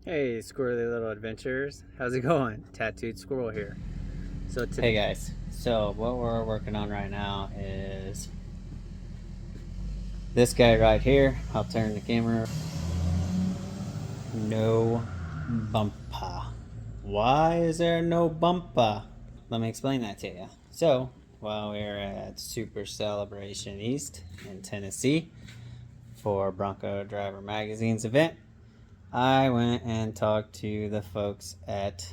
Hey, squirrely little adventurers. How's it going? Tattooed Squirrel here. Hey guys, so what we're working on right now is this guy right here. I'll turn the camera. No bumper. Why is there no bumper? Let me explain that to you. So, while we were at Super Celebration East in Tennessee for Bronco Driver Magazine's event, I went and talked to the folks at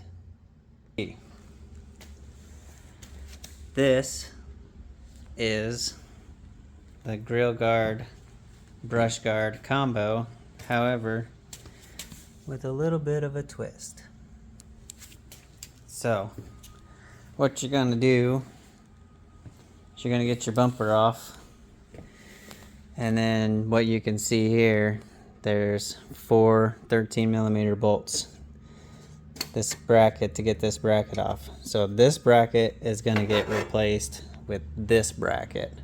this is the grill guard brush guard combo, however, with a little bit of a twist. So, what you're gonna do is you're gonna get your bumper off, and then what you can see here, there's four 13mm bolts. This bracket to get this bracket off. So this bracket is gonna get replaced with this bracket.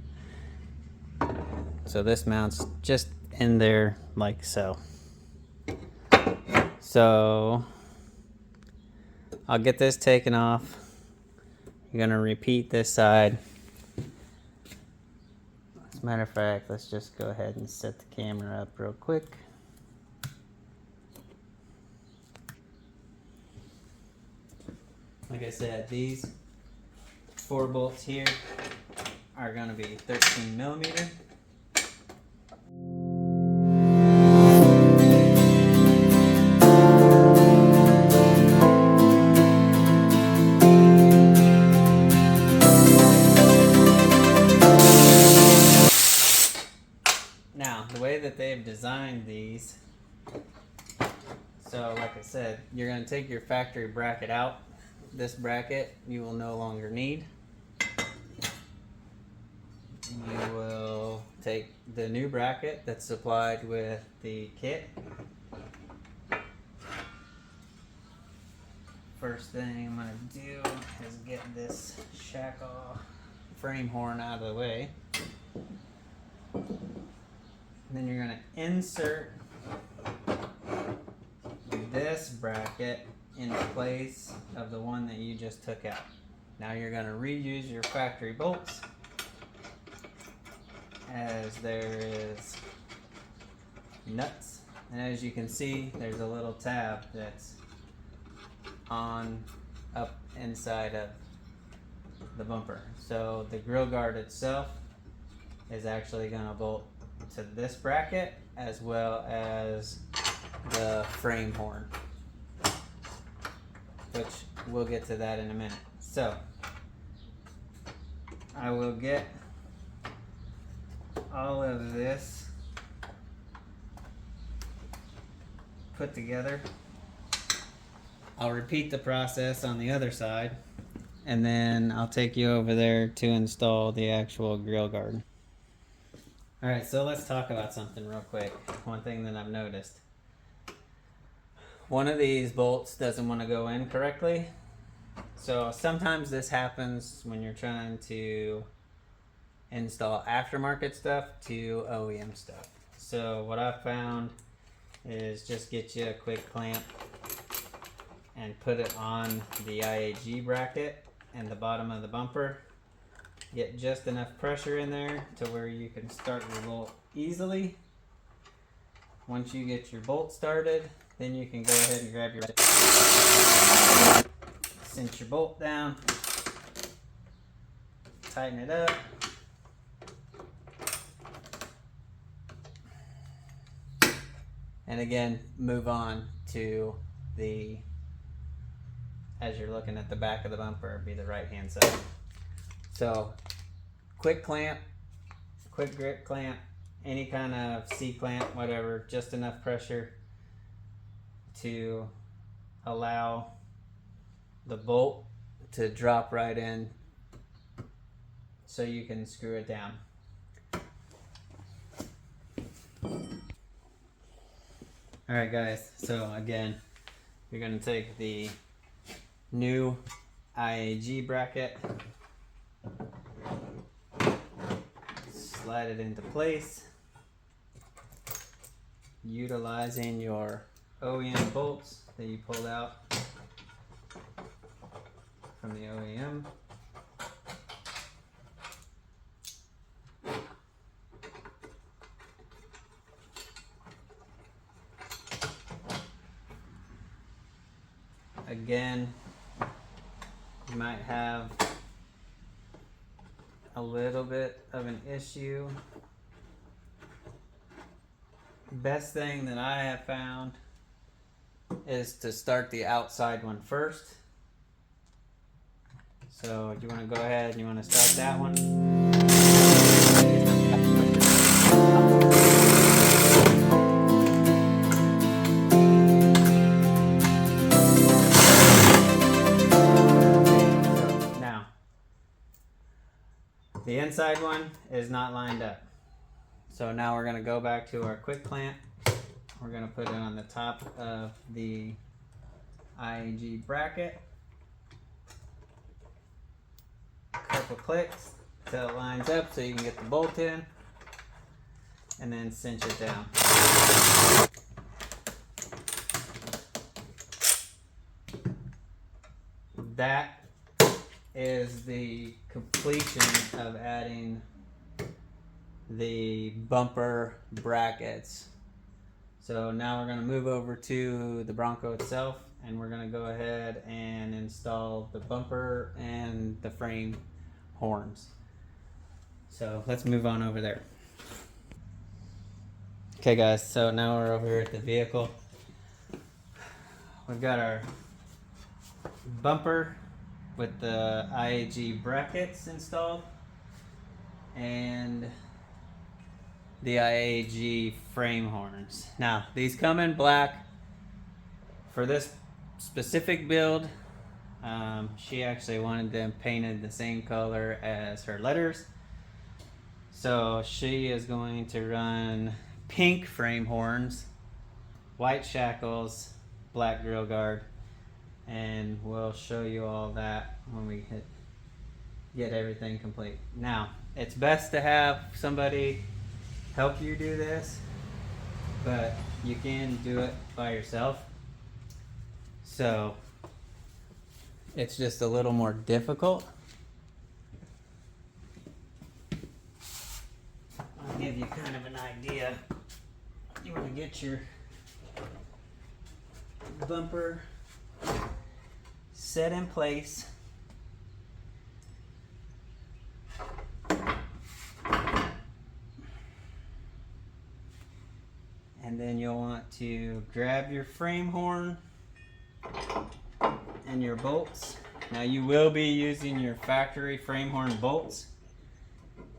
So this mounts just in there like so. So I'll get this taken off. You're gonna repeat this side. As a matter of fact, let's just go ahead and set the camera up real quick. Like I said, these 4 bolts here are gonna be 13mm. Now, the way that they've designed these, so like I said, you're going to take your factory bracket out. This bracket you will no longer need. You will take the new bracket that's supplied with the kit. First thing I'm going to do is get this shackle frame horn out of the way. Then you're going to insert this bracket in place of the one that you just took out. Now you're going to reuse your factory bolts, as there is nuts, and as you can see, there's a little tab that's on up inside of the bumper. So the grill guard itself is actually going to bolt to this bracket as well as the frame horn, which we'll get to that in a minute. So I will get all of this put together. I'll repeat the process on the other side, and then I'll take you over there to install the actual grill guard. Alright, so let's talk about something real quick. One thing that I've noticed. One of these bolts doesn't want to go in correctly. So sometimes this happens when you're trying to install aftermarket stuff to OEM stuff. So what I've found is just get you a quick clamp and put it on the IAG bracket and the bottom of the bumper. Get just enough pressure in there to where you can start your bolt easily. Once you get your bolt started, then you can go ahead and grab your cinch your bolt down, tighten it up, and again move on to the, as you're looking at the back of the bumper, be the right hand side. So quick clamp, quick grip clamp, any kind of C-clamp, whatever, just enough pressure to allow the bolt to drop right in so you can screw it down. Alright guys, so again, you're going to take the new IAG bracket, slide it into place, utilizing your OEM bolts that you pulled out from the OEM. Again, you might have a little bit of an issue. Best thing that I have found is to start the outside one first. So you want to go ahead and you want to start that one. Now, the inside one is not lined up. So now we're going to go back to our quick clamp. We're going to put it on the top of the IAG bracket. Couple clicks till it lines up so you can get the bolt in, and then cinch it down. That is the completion of adding the bumper brackets. So now we're going to move over to the Bronco itself, and we're going to go ahead and install the bumper and the frame horns. So let's move on over there. Okay guys, so now we're over here at the vehicle. We've got our bumper with the IAG brackets installed and the IAG frame horns. Now these come in black. For this specific build, she actually wanted them painted the same color as her letters. So she is going to run pink frame horns, white shackles, black grill guard, and we'll show you all that when we get everything complete. Now, it's best to have somebody help you do this, but you can do it by yourself. So it's just a little more difficult. I'll give you kind of an idea. You want to get your bumper set in place. And then you'll want to grab your frame horn and your bolts. Now you will be using your factory frame horn bolts,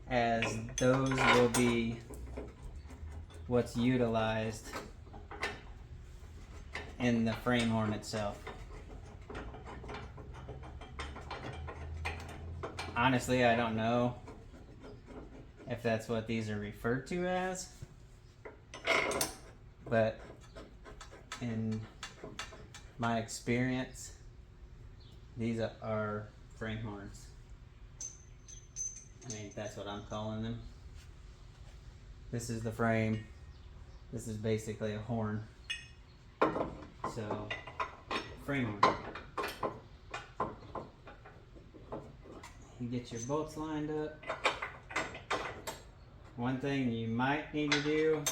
as those will be what's utilized in the frame horn itself. Honestly, I don't know if that's what these are referred to as, but in my experience, these are frame horns. I mean, that's what I'm calling them. This is the frame. This is basically a horn. So, frame horn. You get your bolts lined up. One thing you might need to do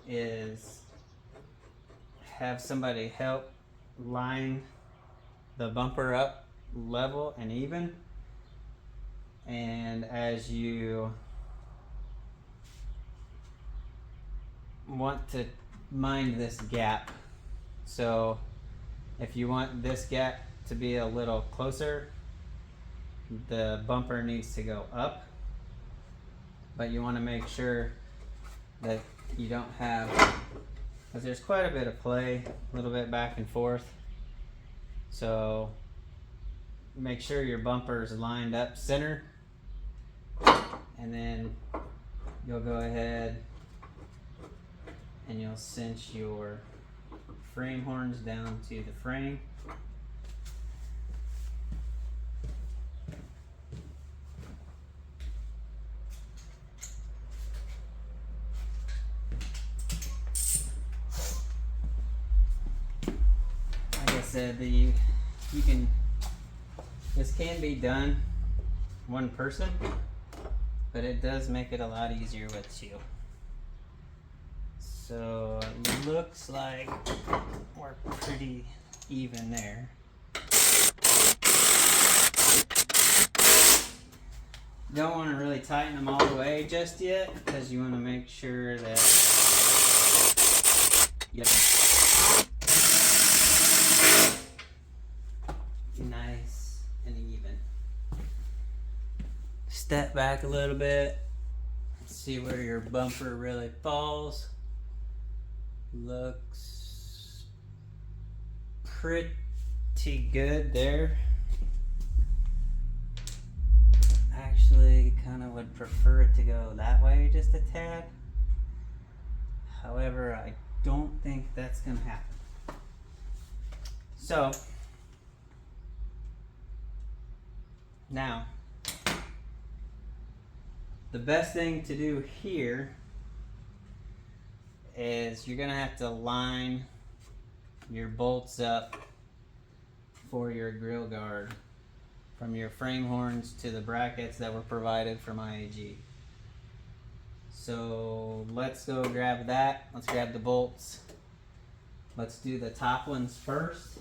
is have somebody help line the bumper up level and even, and as you want to mind this gap. So if you want this gap to be a little closer, the bumper needs to go up, but you want to make sure that you don't have, because there's quite a bit of play, a little bit back and forth. So make sure your bumper is lined up center, and then you'll go ahead and you'll cinch your frame horns down to the frame. said, that you can, this can be done one person, but it does make it a lot easier with two. So it looks like we're pretty even there. Don't want to really tighten them all the way just yet, because you want to make sure that you nice and even. Step back a little bit, see where your bumper really falls. Looks pretty good there. Actually, kind of would prefer it to go that way just a tad. However, I don't think that's gonna happen. So now, the best thing to do here is you're gonna have to line your bolts up for your grill guard from your frame horns to the brackets that were provided from IAG. So let's go grab that. Let's grab the bolts. Let's do the top ones first.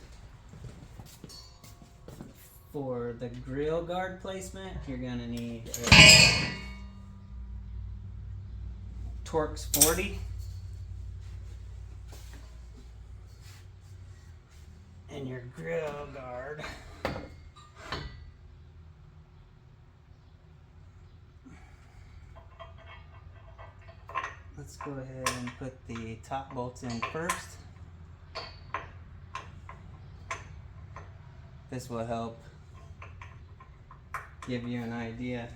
For the grill guard placement, you're gonna need a Torx 40. And your grill guard. Let's go ahead and put the top bolts in first. This will help give you an idea.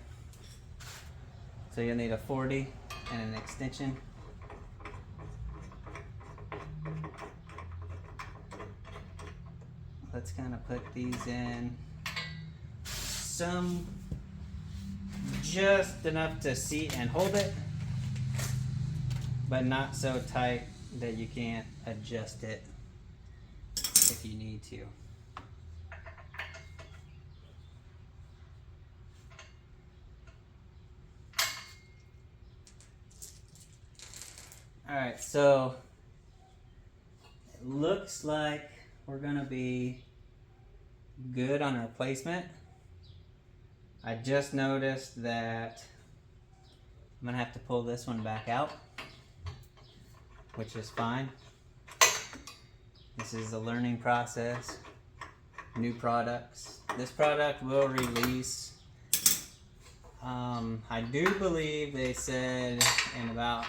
So you'll need a 40 and an extension. Let's kind of put these in some just enough to seat and hold it, but not so tight that you can't adjust it if you need to. Alright, so it looks like we're gonna be good on our placement. I just noticed that I'm gonna have to pull this one back out, which is fine. This is a learning process. New products. This product will release, I do believe they said in about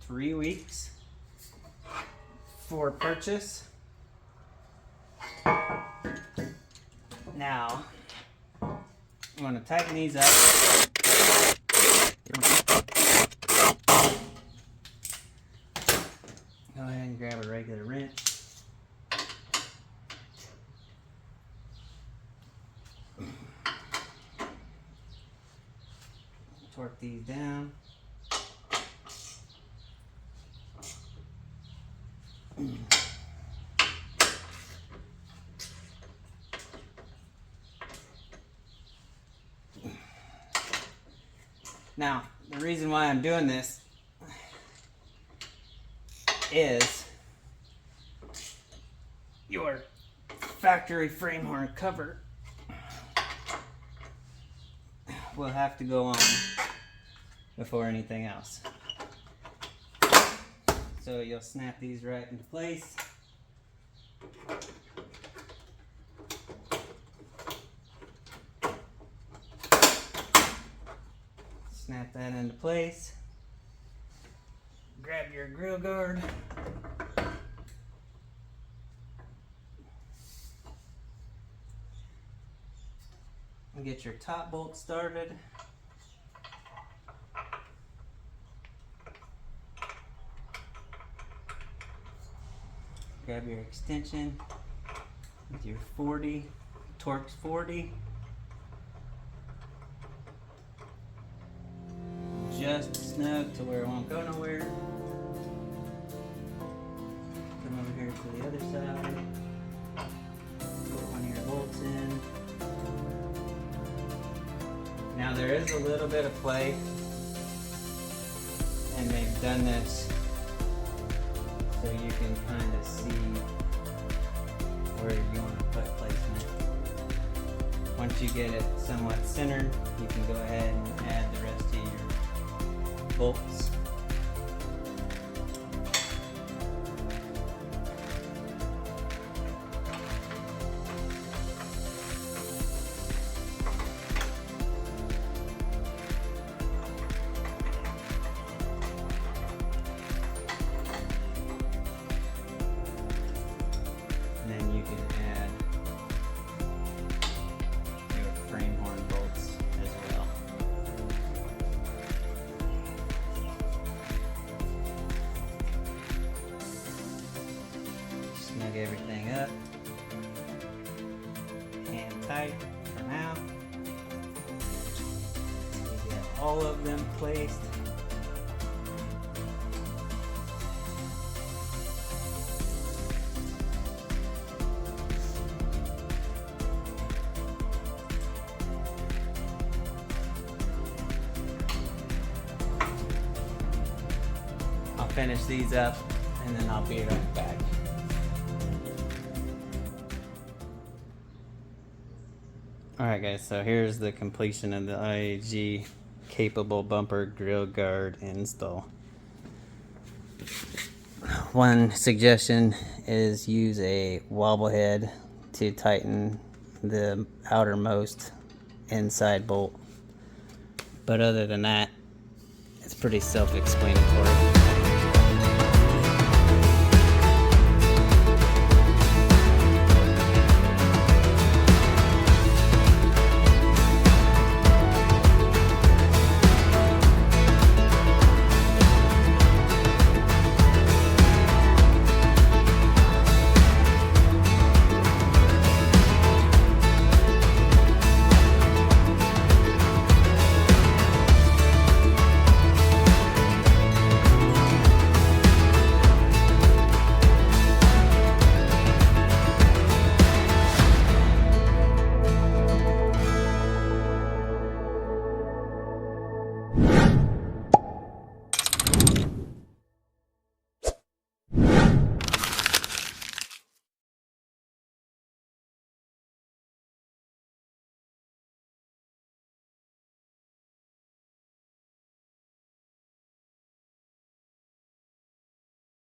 3 weeks for purchase. Now, I'm going to tighten these up. Go ahead and grab a regular wrench. Torque these down. Now, the reason why I'm doing this is your factory frame horn cover will have to go on before anything else. So you'll snap these right into place. Snap that into place. Grab your grill guard. And get your top bolt started. Grab your extension with your 40, Torx 40. Just snug to where it won't go nowhere. Come over here to the other side. bolts in. Now there is a little bit of play, and they've done this so you can kind of see where you want to put placement. Once you get it somewhat centered, you can go ahead and add the rest of your bolts. And then you can add your frame horn bolts as well. Snug everything up. Hand tight for now. We get all of them placed. I'll finish these up and then I'll be right back. Alright guys, so here's the completion of the IAG capable bumper grill guard install. One suggestion is use a wobble head to tighten the outermost inside bolt. But other than that, it's pretty self-explanatory.